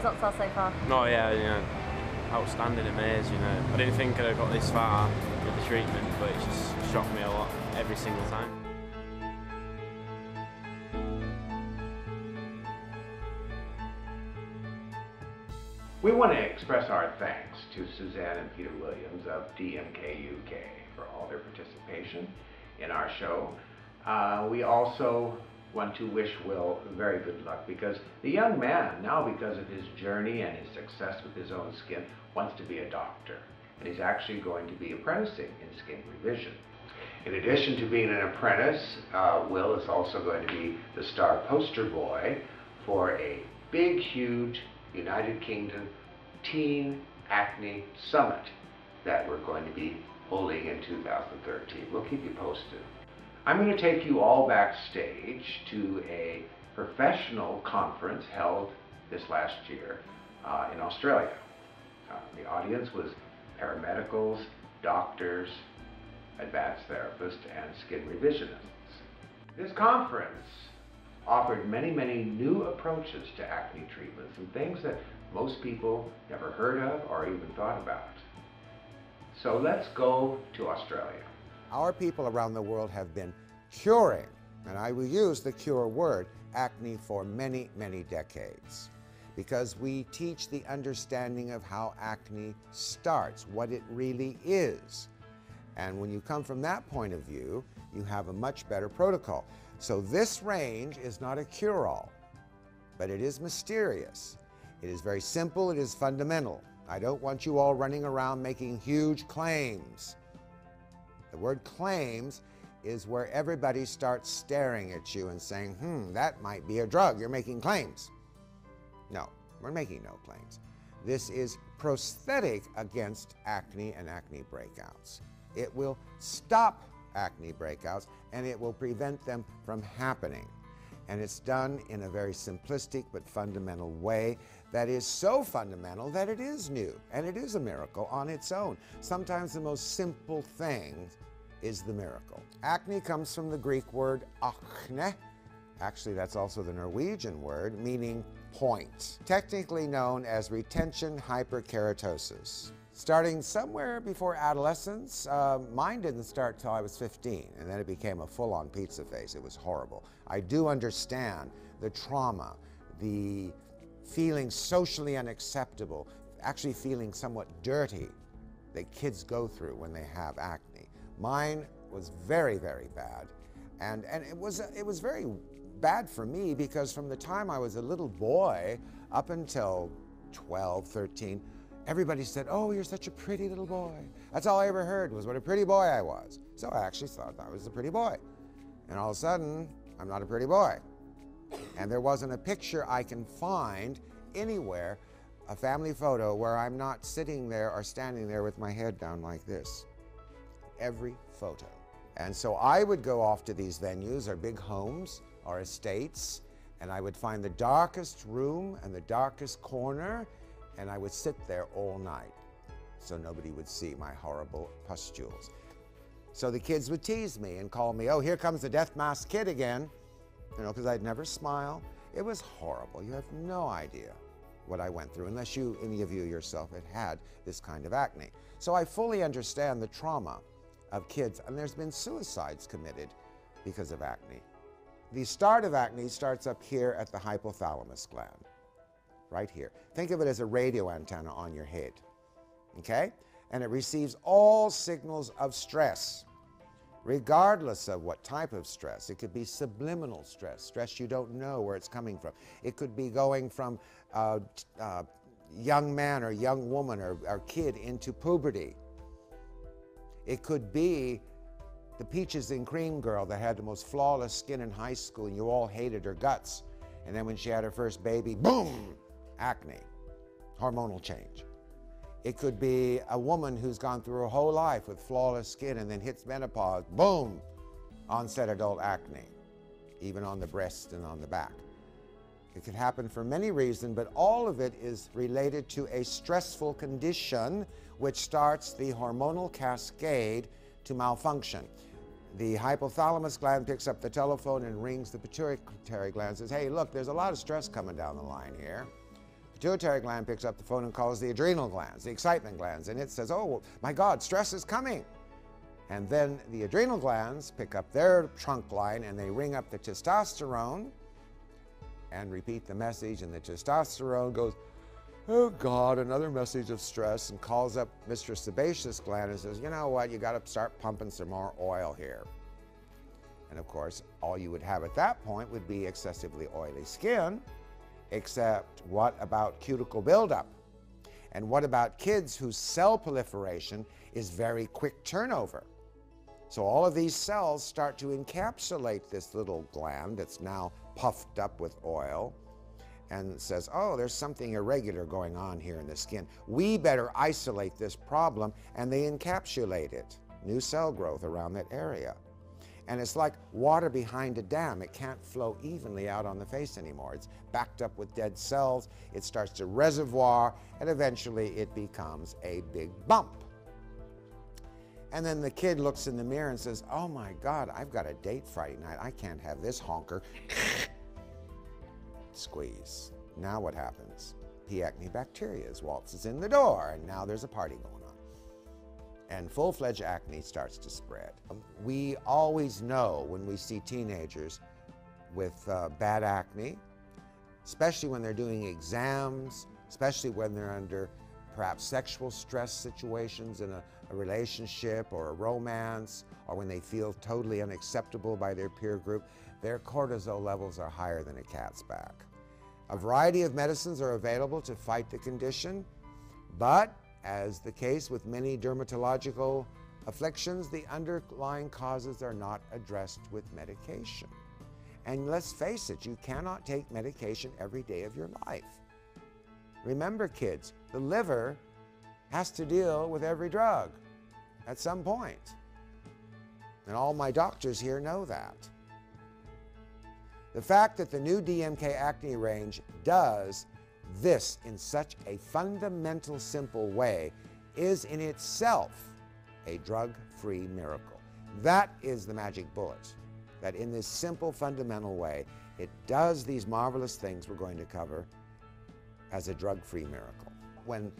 results are so far? No, yeah, you know, outstanding, amazed, you know. I didn't think I'd have got this far with the treatment, but it just shocked me a lot every single time. We want to express our thanks to Suzanne and Peter Williams of DMK UK for all their participation in our show. We also want to wish Will very good luck, because the young man, now because of his journey and his success with his own skin, wants to be a doctor. And he's actually going to be apprenticing in skin revision. In addition to being an apprentice, Will is also going to be the star poster boy for a big, huge United Kingdom Teen Acne Summit that we're going to be holding in 2013. We'll keep you posted. I'm going to take you all backstage to a professional conference held this last year in Australia. The audience was paramedicals, doctors, advanced therapists, and skin revisionists. This conference offered many, many new approaches to acne treatments and things that most people never heard of or even thought about. So let's go to Australia. Our people around the world have been curing, and I will use the cure word, acne for many, many decades, because we teach the understanding of how acne starts, what it really is. And when you come from that point of view, you have a much better protocol. So this range is not a cure-all, but it is mysterious. It is very simple, it is fundamental. I don't want you all running around making huge claims. The word claims is where everybody starts staring at you and saying, that might be a drug, you're making claims. No, we're making no claims. This is prosthetic against acne and acne breakouts. It will stop acne breakouts and it will prevent them from happening. And it's done in a very simplistic but fundamental way that is so fundamental that it is new, and it is a miracle on its own. Sometimes the most simple thing is the miracle. Acne comes from the Greek word akne. Actually, that's also the Norwegian word, meaning point. Technically known as retention hyperkeratosis. Starting somewhere before adolescence, mine didn't start till I was 15, and then it became a full-on pizza face. It was horrible. I do understand the trauma, the feeling socially unacceptable, actually feeling somewhat dirty that kids go through when they have acne. Mine was very, very bad, and it was very bad for me because from the time I was a little boy up until 12, 13, everybody said, "Oh, you're such a pretty little boy." That's all I ever heard was what a pretty boy I was. So I actually thought I was a pretty boy. And all of a sudden, I'm not a pretty boy. And there wasn't a picture I can find anywhere, a family photo, where I'm not sitting there or standing there with my head down like this. Every photo. And so I would go off to these venues or big homes or estates, and I would find the darkest room and the darkest corner, and I would sit there all night so nobody would see my horrible pustules. So the kids would tease me and call me, "Oh, here comes the death mask kid again," you know, because I'd never smile. It was horrible. You have no idea what I went through unless any of you yourself had this kind of acne. So I fully understand the trauma of kids, and there's been suicides committed because of acne. The start of acne starts up here at the hypothalamus gland. Right here. Think of it as a radio antenna on your head, okay? And it receives all signals of stress, regardless of what type of stress. It could be subliminal stress, stress you don't know where it's coming from. It could be going from young man or young woman or kid into puberty. It could be the peaches and cream girl that had the most flawless skin in high school and you all hated her guts. And then when she had her first baby, boom! Acne, hormonal change. It could be a woman who's gone through her whole life with flawless skin and then hits menopause, boom, onset adult acne, even on the breast and on the back. It could happen for many reasons, but all of it is related to a stressful condition which starts the hormonal cascade to malfunction. The hypothalamus gland picks up the telephone and rings the pituitary gland and says, "Hey, look, there's a lot of stress coming down the line here. Pituitary gland picks up the phone and calls the adrenal glands, the excitement glands, and it says, oh my God, stress is coming. And then the adrenal glands pick up their trunk line and they ring up the testosterone and repeat the message, and the testosterone goes, oh God, another message of stress, and calls up Mr. Sebaceous gland and says, you know what, you got to start pumping some more oil here. And of course, all you would have at that point would be excessively oily skin, except what about cuticle buildup? And what about kids whose cell proliferation is very quick turnover? So all of these cells start to encapsulate this little gland that's now puffed up with oil, and it says, oh, there's something irregular going on here in the skin. We better isolate this problem, and they encapsulate it. New cell growth around that area. And it's like water behind a dam. It can't flow evenly out on the face anymore. It's backed up with dead cells. It starts to reservoir, and eventually it becomes a big bump. And then the kid looks in the mirror and says, oh my God, I've got a date Friday night. I can't have this honker. Squeeze. Now what happens? P. acne bacteria waltzes in the door, and now there's a party going on. And full-fledged acne starts to spread. We always know when we see teenagers with bad acne, especially when they're doing exams, especially when they're under perhaps sexual stress situations in a relationship or a romance, or when they feel totally unacceptable by their peer group, their cortisol levels are higher than a cat's back. A variety of medicines are available to fight the condition, but as the case with many dermatological afflictions, the underlying causes are not addressed with medication. And let's face it, you cannot take medication every day of your life. Remember, kids, the liver has to deal with every drug at some point. And all my doctors here know that. The fact that the new DMK acne range does this in such a fundamental, simple way is in itself a drug-free miracle. That is the magic bullet, that in this simple, fundamental way, it does these marvelous things we're going to cover as a drug-free miracle. When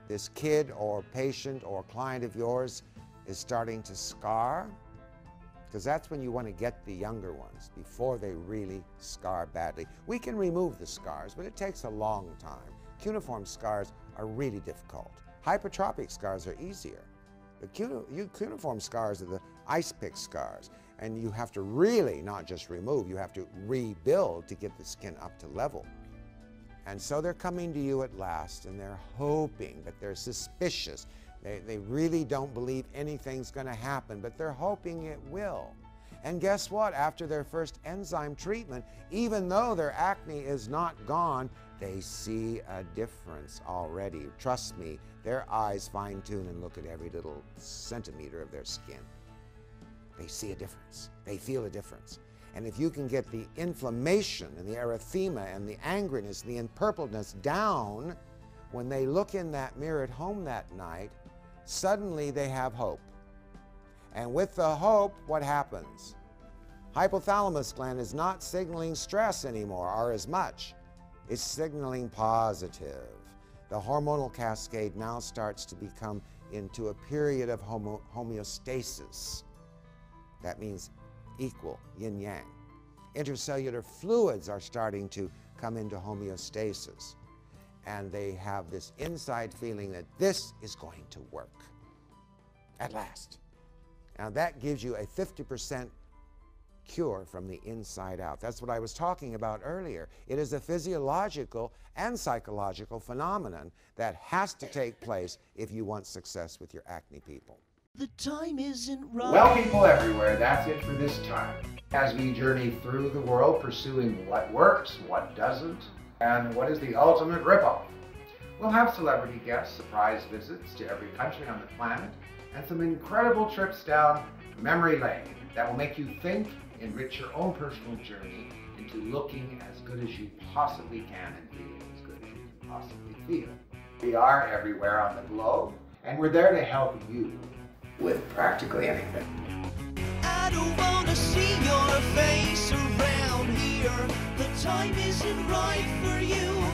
this kid or patient or client of yours is starting to scar, because that's when you want to get the younger ones before they really scar badly. We can remove the scars, but it takes a long time. Cuneiform scars are really difficult. Hypertrophic scars are easier. The cuneiform scars are the ice pick scars, and you have to really not just remove, you have to rebuild to get the skin up to level. And so they're coming to you at last, and they're hoping, but they're suspicious. They really don't believe anything's going to happen, but they're hoping it will. And guess what? After their first enzyme treatment, even though their acne is not gone, they see a difference already. Trust me, their eyes fine-tune and look at every little centimeter of their skin. They see a difference. They feel a difference. And if you can get the inflammation and the erythema and the angriness, the empurpledness down, when they look in that mirror at home that night, suddenly they have hope. And with the hope, what happens? Hypothalamus gland is not signaling stress anymore, or as much. It's signaling positive. The hormonal cascade now starts to become into a period of homeostasis. That means equal, yin-yang. Intercellular fluids are starting to come into homeostasis. And they have this inside feeling that this is going to work at last. Now that gives you a 50% cure from the inside out. That's what I was talking about earlier. It is a physiological and psychological phenomenon that has to take place if you want success with your acne, people. The time isn't right. Well, people everywhere, that's it for this time. As we journey through the world pursuing what works, what doesn't, and what is the ultimate ripoff. We'll have celebrity guests, surprise visits to every country on the planet, and some incredible trips down memory lane that will make you think, enrich your own personal journey into looking as good as you possibly can and feeling as good as you can possibly feel. We are everywhere on the globe, and we're there to help you with practically anything. I don't want to see your face around here. The time isn't right for you.